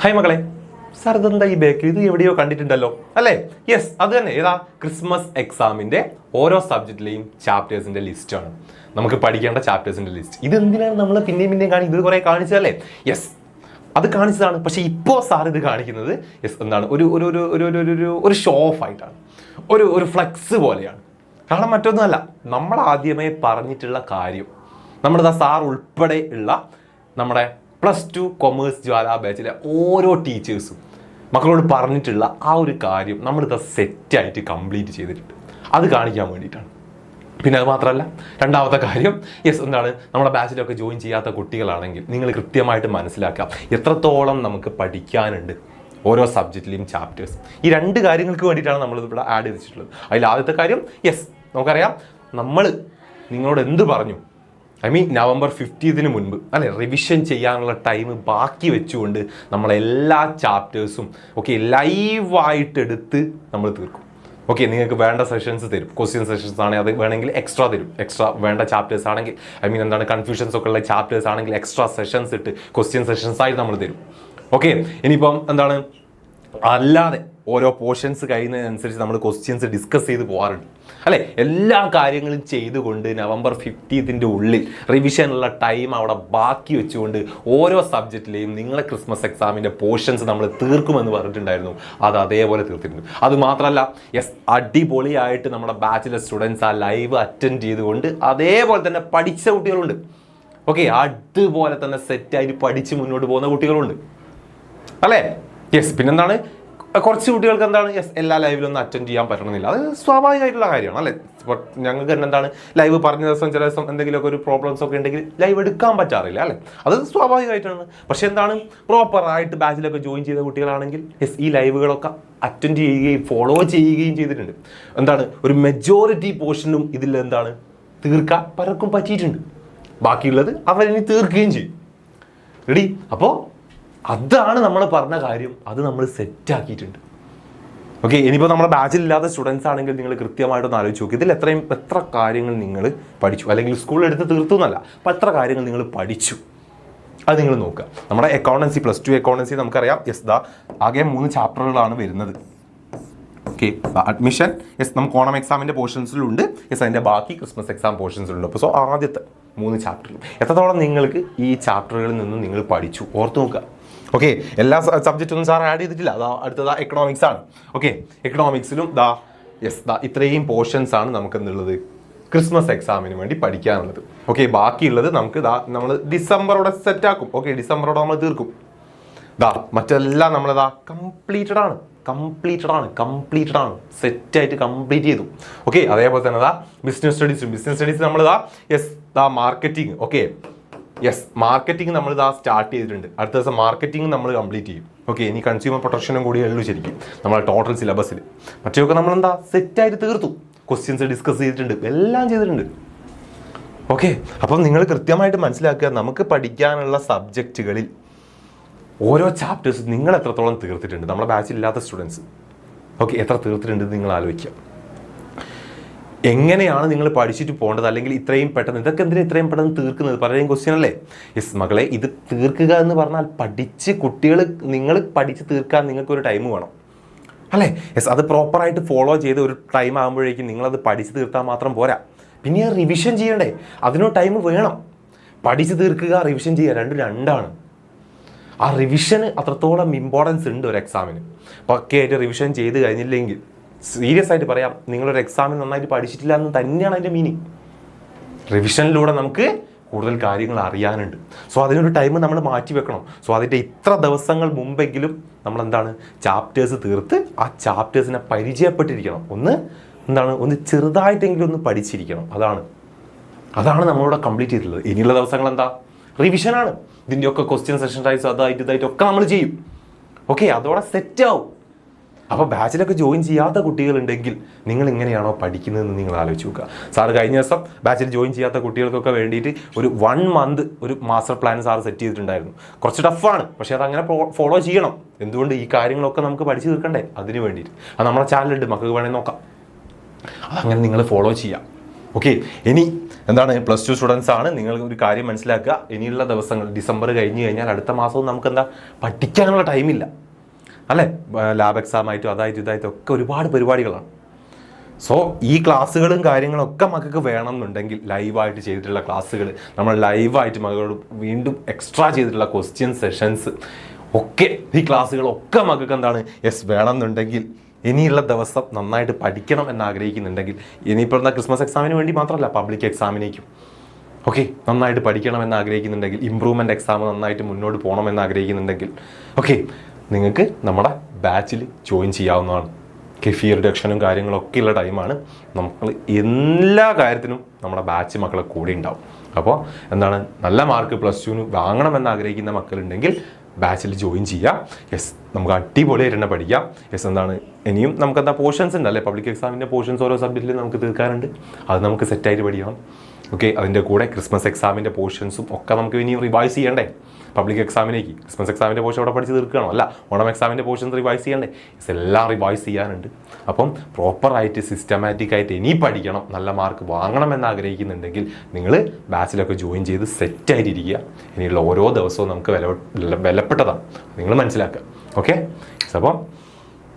Hi മക്കളെ, sir ഇതെന്താ ഈ ബേക്കറി? ഇത് എവിടെയോ കണ്ടിട്ടുണ്ടല്ലോ അല്ലേ? യെസ്, അത് തന്നെ. ഏതാ? ക്രിസ്മസ് എക്സാമിന്റെ ഓരോ സബ്ജക്റ്റിലെയും ചാപ്റ്റേഴ്സിന്റെ ലിസ്റ്റാണ്, നമുക്ക് പഠിക്കേണ്ട ചാപ്റ്റേഴ്സിന്റെ ലിസ്റ്റ്. ഇതെന്തിനാണ് നമ്മൾ പിന്നെയും കാണിക്കുന്നത്? ഇത് കുറെ കാണിച്ചതല്ലേ? യെസ്, അത് കാണിച്ചതാണ്. പക്ഷെ ഇപ്പോൾ സാർ ഇത് കാണിക്കുന്നത് എന്താണ്? ഒരു ഷോ ഓഫ് ആയിട്ടാണ്, ഒരു ഫ്ലെക്സ് പോലെയാണ്. കാരണം മറ്റൊന്നുമല്ല, നമ്മൾ ആദ്യമേ പറഞ്ഞിട്ടുള്ള കാര്യം, നമ്മുടെ സാർ ഉൾപ്പെടെ ഉള്ള നമ്മുടെ +2 കൊമേഴ്സ് ജ്വാല ബാച്ചിലെ ഓരോ ടീച്ചേഴ്സും മക്കളോട് പറഞ്ഞിട്ടുള്ള ആ ഒരു കാര്യം നമ്മളിത് സെറ്റായിട്ട് കംപ്ലീറ്റ് ചെയ്തിട്ടുണ്ട്. അത് കാണിക്കാൻ വേണ്ടിയിട്ടാണ്. പിന്നെ അത് മാത്രമല്ല, രണ്ടാമത്തെ കാര്യം, എന്താണ്, നമ്മുടെ ബാച്ചിലൊക്കെ ജോയിൻ ചെയ്യാത്ത കുട്ടികളാണെങ്കിൽ നിങ്ങൾ കൃത്യമായിട്ട് മനസ്സിലാക്കാം എത്രത്തോളം നമുക്ക് പഠിക്കാനുണ്ട് ഓരോ സബ്ജക്റ്റിലെയും ചാപ്റ്റേഴ്സ്. ഈ രണ്ട് കാര്യങ്ങൾക്ക് വേണ്ടിയിട്ടാണ് നമ്മളിവിടെ ആഡ് ചെയ്തിട്ടുള്ളത്. അതിൽ ആദ്യത്തെ കാര്യം, നമുക്കറിയാം, നമ്മൾ നിങ്ങളോട് എന്ത് പറഞ്ഞു, നവംബർ 15 മുൻപ് അല്ലെ, റിവിഷൻ ചെയ്യാനുള്ള ടൈം ബാക്കി വെച്ചുകൊണ്ട് നമ്മളെല്ലാ ചാപ്റ്റേഴ്സും ലൈവായിട്ട് എടുത്ത് നമ്മൾ തീർക്കും. നിങ്ങൾക്ക് വേണ്ട സെഷൻസ് തരും. ക്വസ്റ്റ്യൻ സെഷൻസ് ആണെങ്കിൽ അത് വേണമെങ്കിൽ എക്സ്ട്രാ തരും. എക്സ്ട്രാ വേണ്ട ചാപ്റ്റേഴ്സ് ആണെങ്കിൽ എന്താണ്, കൺഫ്യൂഷൻസ് ഒക്കെ ഉള്ള ചാപ്റ്റേഴ്സ് ആണെങ്കിൽ എക്സ്ട്രാ സെഷൻസ് ഇട്ട് ക്വസ്റ്റ്യൻ സെഷൻസ് ആയിട്ട് നമ്മൾ തരും. ഇനിയിപ്പം എന്താണ്, അല്ലാതെ ഓരോ പോർഷൻസ് കഴിയുന്നതിനനുസരിച്ച് നമ്മൾ ക്വസ്റ്റ്യൻസ് ഡിസ്കസ് ചെയ്ത് പോകാറുണ്ട് അല്ലേ? എല്ലാ കാര്യങ്ങളും ചെയ്തുകൊണ്ട് നവംബർ 15 ഉള്ളിൽ റിവിഷനുള്ള ടൈം അവിടെ ബാക്കി വെച്ചുകൊണ്ട് ഓരോ സബ്ജക്റ്റിലെയും നിങ്ങളെ ക്രിസ്മസ് എക്സാമിൻ്റെ പോർഷൻസ് നമ്മൾ തീർക്കുമെന്ന് പറഞ്ഞിട്ടുണ്ടായിരുന്നു. അത് അതേപോലെ തീർത്തിട്ടുണ്ട്. അത് മാത്രമല്ല, അടിപൊളിയായിട്ട് നമ്മുടെ ബാച്ചിലർ സ്റ്റുഡൻസ് ആ ലൈവ് അറ്റൻഡ് ചെയ്തുകൊണ്ട് അതേപോലെ തന്നെ പഠിച്ച കുട്ടികളുണ്ട്. അതുപോലെ തന്നെ സെറ്റായിട്ട് പഠിച്ച് മുന്നോട്ട് പോകുന്ന കുട്ടികളുണ്ട് അല്ലേ? പിന്നെന്താണ്, കുറച്ച് കുട്ടികൾക്ക് എന്താണ്, എല്ലാ ലൈവിലൊന്നും അറ്റൻഡ് ചെയ്യാൻ പറ്റണമെന്നില്ല. അത് സ്വാഭാവികമായിട്ടുള്ള കാര്യമാണ് അല്ലേ? ഞങ്ങൾക്ക് തന്നെ എന്താണ്, ലൈവ് പറഞ്ഞ ദിവസം ചില ദിവസം എന്തെങ്കിലുമൊക്കെ ഒരു പ്രോബ്ലംസ് ഒക്കെ ഉണ്ടെങ്കിൽ ലൈവ് എടുക്കാൻ പറ്റാറില്ല അല്ലേ? അത് സ്വാഭാവികമായിട്ടാണ്. പക്ഷെ എന്താണ്, പ്രോപ്പറായിട്ട് ബാച്ചിലൊക്കെ ജോയിൻ ചെയ്ത കുട്ടികളാണെങ്കിൽ ഈ ലൈവുകളൊക്കെ അറ്റൻഡ് ചെയ്യുകയും ഫോളോ ചെയ്യുകയും ചെയ്തിട്ടുണ്ട്. എന്താണ്, ഒരു മെജോറിറ്റി പോർഷനും ഇതിൽ എന്താണ് തീർക്കാൻ പലർക്കും പറ്റിയിട്ടുണ്ട്. ബാക്കിയുള്ളത് അവരിനി തീർക്കുകയും ചെയ്യും. റെഡി? അപ്പോൾ അതാണ് നമ്മൾ പറഞ്ഞ കാര്യം, അത് നമ്മൾ സെറ്റാക്കിയിട്ടുണ്ട്. ഇനിയിപ്പോൾ നമ്മുടെ ബാച്ചിലില്ലാത്ത സ്റ്റുഡൻസ് ആണെങ്കിൽ നിങ്ങൾ കൃത്യമായിട്ടൊന്ന് ആലോചിച്ച് നോക്കി, ഇതിൽ എത്ര കാര്യങ്ങൾ നിങ്ങൾ പഠിച്ചു, അല്ലെങ്കിൽ സ്കൂളിലെടുത്ത് തീർത്തു എന്നല്ല, അപ്പോൾ എത്ര കാര്യങ്ങൾ നിങ്ങൾ പഠിച്ചു അത് നിങ്ങൾ നോക്കുക. നമ്മുടെ അക്കൗണ്ടൻസി +2 അക്കൗണ്ടൻസി നമുക്കറിയാം, ആകെ 3 ചാപ്റ്ററുകളാണ് വരുന്നത്. അഡ്മിഷൻ നമുക്ക് ഓണം എക്സാമിൻ്റെ പോർഷൻസിലുണ്ട്, അതിൻ്റെ ബാക്കി ക്രിസ്മസ് എക്സാം പോർഷൻസിലുണ്ട്. അപ്പോൾ ആദ്യത്തെ 3 ചാപ്റ്ററിലും എത്രത്തോളം നിങ്ങൾക്ക് ഈ ചാപ്റ്ററുകളിൽ നിന്ന് നിങ്ങൾ പഠിച്ചു ഓർത്ത് നോക്കുക. എല്ലാ സബ്ജക്റ്റൊന്നും സാർ ആഡ് ചെയ്തിട്ടില്ല. അടുത്തത് എക്കണോമിക്സ് ആണ്. എക്കണോമിക്സിലും ഇത്രയും പോർഷൻസ് ആണ് നമുക്ക് എന്നുള്ളത് ക്രിസ്മസ് എക്സാമിന് വേണ്ടി പഠിക്കാനുള്ളത്. ബാക്കിയുള്ളത് നമുക്ക് നമ്മൾ ഡിസംബറോടെ സെറ്റാക്കും. ഡിസംബറോടെ നമ്മൾ തീർക്കും. മറ്റെല്ലാം നമ്മളതാ കംപ്ലീറ്റഡ് ആണ്, സെറ്റായിട്ട് കംപ്ലീറ്റ് ചെയ്തു. അതേപോലെ തന്നെ ബിസിനസ് സ്റ്റഡീസ് നമ്മളിതാ മാർക്കറ്റിംഗ്. മാർക്കറ്റിംഗ് നമ്മൾ സ്റ്റാർട്ട് ചെയ്തിട്ടുണ്ട്. അടുത്ത ദിവസം മാർക്കറ്റിംഗ് നമ്മൾ കംപ്ലീറ്റ് ചെയ്യും. ഇനി കൺസ്യൂമർ പ്രൊട്ടക്ഷനും കൂടി ഉള്ളൂ ശരിക്കും നമ്മളെ ടോട്ടൽ സിലബസിൽ. മറ്റൊക്കെ നമ്മളെന്താ സെറ്റായിട്ട് തീർത്തു. ക്വസ്റ്റ്യൻസ് ഡിസ്കസ് ചെയ്തിട്ടുണ്ട്, എല്ലാം ചെയ്തിട്ടുണ്ട്. അപ്പം നിങ്ങൾ കൃത്യമായിട്ട് മനസ്സിലാക്കുക, നമുക്ക് പഠിക്കാനുള്ള സബ്ജക്റ്റുകളിൽ ഓരോ ചാപ്റ്റേഴ്സ് നിങ്ങൾ എത്രത്തോളം തീർത്തിട്ടുണ്ട്. നമ്മുടെ ബാച്ചിലില്ലാത്ത സ്റ്റുഡൻസ് എത്ര തീർത്തിട്ടുണ്ട് നിങ്ങൾ ആലോചിക്കുക. എങ്ങനെയാണ് നിങ്ങൾ പഠിച്ചിട്ട് പോകേണ്ടത്, അല്ലെങ്കിൽ ഇത്രയും പെട്ടെന്ന് ഇതൊക്കെ എന്തിനാ ഇത്രയും പെട്ടെന്ന് തീർക്കുന്നത്? പലരെയും ക്വസ്റ്റ്യൻ അല്ലേ? മകളെ, ഇത് തീർക്കുക എന്ന് പറഞ്ഞാൽ പഠിച്ച് നിങ്ങൾ പഠിച്ച് തീർക്കാൻ നിങ്ങൾക്കൊരു ടൈം വേണം അല്ലേ? അത് പ്രോപ്പറായിട്ട് ഫോളോ ചെയ്ത് ഒരു ടൈം ആകുമ്പോഴേക്കും നിങ്ങളത് പഠിച്ച് തീർത്താൽ മാത്രം പോരാ. പിന്നെ റിവിഷൻ ചെയ്യണ്ടേ? അതിനോ ടൈം വേണം. പഠിച്ച് തീർക്കുക, റിവിഷൻ ചെയ്യുക, രണ്ടാണ്. ആ റിവിഷന് അത്രത്തോളം ഇമ്പോർട്ടൻസ് ഉണ്ട് ഒരു എക്സാമിന്. പക്കയായിട്ട് റിവിഷൻ ചെയ്ത് കഴിഞ്ഞില്ലെങ്കിൽ സീരിയസ് ആയിട്ട് പറയാം, നിങ്ങളൊരു എക്സാമിന് നന്നായിട്ട് പഠിച്ചിട്ടില്ല എന്ന് തന്നെയാണ് അതിൻ്റെ മീനിങ്. റിവിഷനിലൂടെ നമുക്ക് കൂടുതൽ കാര്യങ്ങൾ അറിയാനുണ്ട്. അതിനൊരു ടൈം നമ്മൾ മാറ്റി വെക്കണം. അതിൻ്റെ ഇത്ര ദിവസങ്ങൾ മുമ്പെങ്കിലും നമ്മളെന്താണ് ചാപ്റ്റേഴ്സ് തീർത്ത് ആ ചാപ്റ്റേഴ്സിനെ പരിചയപ്പെട്ടിരിക്കണം. ഒന്ന് ചെറുതായിട്ടെങ്കിലും ഒന്ന് പഠിച്ചിരിക്കണം. അതാണ് നമ്മളിവിടെ കംപ്ലീറ്റ് ചെയ്തിട്ടുള്ളത്. ഇനിയുള്ള ദിവസങ്ങൾ എന്താ? റിവിഷനാണ്. ഇതിൻ്റെയൊക്കെ ക്വസ്റ്റ്യൻ സെഷൻ ടൈപ്സ് ഇതായിട്ടൊക്കെ നമ്മൾ ചെയ്യും. അതോടെ സെറ്റാവും. അപ്പോൾ ബാച്ചിലൊക്കെ ജോയിൻ ചെയ്യാത്ത കുട്ടികളുണ്ടെങ്കിൽ നിങ്ങൾ എങ്ങനെയാണോ പഠിക്കുന്നതെന്ന് നിങ്ങൾ ആലോചിച്ച് നോക്കുക. സാറ് കഴിഞ്ഞ ദിവസം ബാച്ചിൽ ജോയിൻ ചെയ്യാത്ത കുട്ടികൾക്കൊക്കെ വേണ്ടിയിട്ട് ഒരു 1 മന്ത് ഒരു മാസ്റ്റർ പ്ലാൻ സാറ് സെറ്റ് ചെയ്തിട്ടുണ്ടായിരുന്നു. കുറച്ച് ടഫാണ്, പക്ഷേ അതങ്ങനെ ഫോളോ ചെയ്യണം. എന്തുകൊണ്ട്? ഈ കാര്യങ്ങളൊക്കെ നമുക്ക് പഠിച്ചു തീർക്കണ്ടേ, അതിന് വേണ്ടിയിട്ട്. അത് നമ്മുടെ ചാനലുണ്ട്, മക്കൾക്ക് വേണമെങ്കിൽ നോക്കാം. അതങ്ങനെ നിങ്ങൾ ഫോളോ ചെയ്യാം. ഓക്കെ, ഇനി എന്താണ് +2 സ്റ്റുഡൻസ് ആണ്, നിങ്ങൾ ഒരു കാര്യം മനസ്സിലാക്കുക. ഇനിയുള്ള ദിവസങ്ങൾ ഡിസംബർ കഴിഞ്ഞ് കഴിഞ്ഞാൽ അടുത്ത മാസവും നമുക്ക് എന്താ പഠിക്കാനുള്ള ടൈമില്ല അല്ലേ. ലാബ് എക്സാം ആയിട്ടും അതായിട്ടും ഇതായിട്ടും ഒക്കെ ഒരുപാട് പരിപാടികളാണ്. സോ ഈ ക്ലാസ്സുകളും കാര്യങ്ങളൊക്കെ മക്കൾക്ക് വേണമെന്നുണ്ടെങ്കിൽ ലൈവായിട്ട് ചെയ്തിട്ടുള്ള ക്ലാസ്സുകൾ, നമ്മൾ ലൈവായിട്ട് മക്കളോട് വീണ്ടും എക്സ്ട്രാ ചെയ്തിട്ടുള്ള ക്വസ്റ്റ്യൻ സെഷൻസ് ഒക്കെ, ഈ ക്ലാസ്സുകളൊക്കെ മക്കൾക്ക് എന്താണ് വേണമെന്നുണ്ടെങ്കിൽ ഇനിയുള്ള ദിവസം നന്നായിട്ട് പഠിക്കണം എന്ന് ആഗ്രഹിക്കുന്നുണ്ടെങ്കിൽ, ഇനിയിപ്പോൾ എന്താ ക്രിസ്മസ് എക്സാമിന് വേണ്ടി മാത്രമല്ല പബ്ലിക് എക്സാമിനേക്കും ഓക്കെ നന്നായിട്ട് പഠിക്കണം എന്ന് ആഗ്രഹിക്കുന്നുണ്ടെങ്കിൽ, ഇമ്പ്രൂവ്മെൻറ്റ് എക്സാം നന്നായിട്ട് മുന്നോട്ട് പോകണമെന്ന് ആഗ്രഹിക്കുന്നുണ്ടെങ്കിൽ ഓക്കെ നിങ്ങൾക്ക് നമ്മുടെ ബാച്ചിൽ ജോയിൻ ചെയ്യാവുന്നതാണ്. ഫീ റിഡക്ഷനും കാര്യങ്ങളൊക്കെ ഉള്ള ടൈമാണ്. നമ്മൾ എല്ലാ കാര്യത്തിനും നമ്മുടെ ബാച്ച് മക്കളെ കൂടെ ഉണ്ടാവും. അപ്പോൾ എന്താണ് നല്ല മാർക്ക് +2 വാങ്ങണമെന്ന് ആഗ്രഹിക്കുന്ന മക്കളുണ്ടെങ്കിൽ ബാച്ചിൽ ജോയിൻ ചെയ്യാം. നമുക്ക് അടിപൊളിയായിട്ട് തന്നെ പഠിക്കാം. എന്താണ് ഇനിയും നമുക്ക് എന്താ പോർഷൻസ് ഉണ്ടല്ലേ, പബ്ലിക് എക്സാമിൻ്റെ പോർഷൻസ് ഓരോ സബ്ജക്റ്റിൽ നമുക്ക് തീർക്കാറുണ്ട്. അത് നമുക്ക് സെറ്റായിട്ട് പഠിക്കണം. ഓക്കെ, അതിൻ്റെ കൂടെ ക്രിസ്മസ് എക്സാമിൻ്റെ പോർഷൻസും ഒക്കെ നമുക്ക് ഇനിയും റിവൈസ് ചെയ്യണ്ടേ. പബ്ലിക് എക്സാമിനേക്ക് ക്രിസ്മസ് എക്സാമിൻ്റെ പോർഷൻ അവിടെ പഠിച്ച് തീർക്കണോ, അല്ല ഓണം എക്സാമിൻ്റെ പോർഷൻസ് റിവൈസ് ചെയ്യണ്ടേ. എല്ലാം റിവൈസ് ചെയ്യാനുണ്ട്. അപ്പം പ്രോപ്പറായിട്ട് സിസ്റ്റമാറ്റിക് ആയിട്ട് ഇനി പഠിക്കണം, നല്ല മാർക്ക് വാങ്ങണം എന്ന് ആഗ്രഹിക്കുന്നുണ്ടെങ്കിൽ നിങ്ങൾ ബാച്ചിലൊക്കെ ജോയിൻ ചെയ്ത് സെറ്റായിട്ടിരിക്കുക. ഇനിയുള്ള ഓരോ ദിവസവും നമുക്ക് വിലപ്പെട്ടതാണ്, നിങ്ങൾ മനസ്സിലാക്കുക. ഓക്കെ, അപ്പം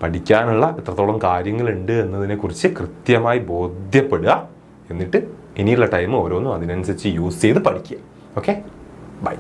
പഠിക്കാനുള്ള എത്രത്തോളം കാര്യങ്ങളുണ്ട് എന്നതിനെക്കുറിച്ച് കൃത്യമായി ബോധ്യപ്പെടുക. എന്നിട്ട് ഇനിയുള്ള ടൈം ഓരോന്നും അതിനനുസരിച്ച് യൂസ് ചെയ്ത് പഠിക്കുക. Okay, by.